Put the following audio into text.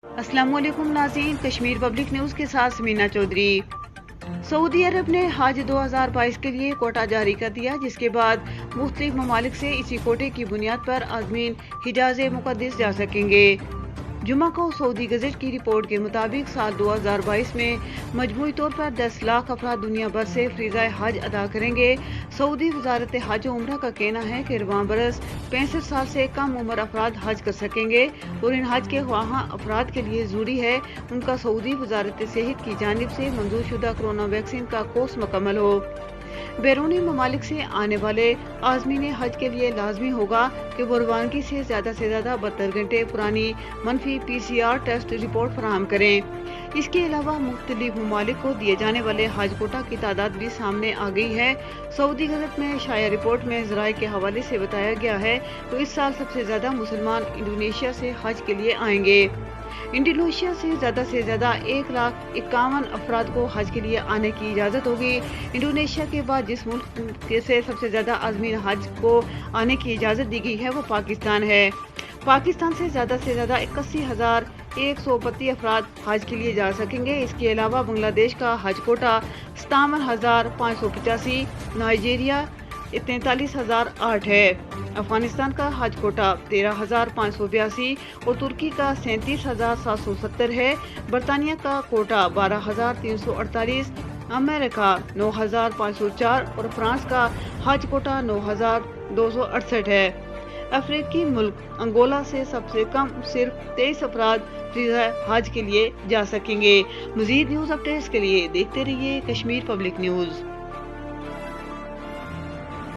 अस्सलाम वालेकुम नाज़रीन, कश्मीर पब्लिक न्यूज़ के साथ समीना चौधरी। सऊदी अरब ने हज 2022 के लिए कोटा जारी कर दिया, जिसके बाद मुख्तलिफ ममालिक से इसी कोटे की बुनियाद पर आज़मीन हिजाज़ मुक़द्दस जा सकेंगे। जुमा को सऊदी गज़ट की रिपोर्ट के मुताबिक साल 2022 में मजमूई तौर पर 10 लाख अफराद दुनिया भर से फ़रीज़ा हज अदा करेंगे। सऊदी वज़ारत हज और उम्रा का कहना है कि रवां बरस 65 साल से कम उम्र अफराद हज कर सकेंगे और इन हज के ख्वाहां अफराद के लिए ज़रूरी है उनका सऊदी वज़ारत सेहत की जानिब से मंजूर शुदा कोरोना वैक्सीन का कोर्स मुकम्मल हो। बैरूनी ममालिक से आने वाले आज़मीन हज के लिए लाजमी होगा कि वो रवानगी से ज़्यादा 72 घंटे पुरानी मनफी PCR टेस्ट रिपोर्ट फराहम करें। इसके अलावा मुख्तलिफ ममालिक को दिए जाने वाले हज कोटा की तादाद भी सामने आ गई है। सऊदी गज़ट में शाया रिपोर्ट में ज़राए के हवाले से बताया गया है तो इस साल सबसे ज़्यादा मुसलमान इंडोनेशिया से हज के लिए आएंगे। इंडोनेशिया से ज़्यादा 1,51,000 अफराद को हज के लिए आने की इजाज़त होगी। इंडोनेशिया के बाद जिस मुल्क से सबसे ज़्यादा आज़मीन हज को आने की इजाज़त दी गई है वो पाकिस्तान है। पाकिस्तान से ज़्यादा 81,132 अफराद हज के लिए जा सकेंगे। इसके अलावा बांग्लादेश का हज कोटा 57,585, नाइजीरिया 43,008 है। अफगानिस्तान का हज कोटा 13,582 और तुर्की का 37,770 है। बरतानिया का कोटा 12,348, अमेरिका 9,504 और फ्रांस का हज कोटा 9,268 है। अफ्रीकी मुल्क अंगोला से सबसे कम सिर्फ 23 अफराद हज के लिए जा सकेंगे। मज़ीद न्यूज़ अपडेट्स के लिए देखते रहिए कश्मीर पब्लिक न्यूज़।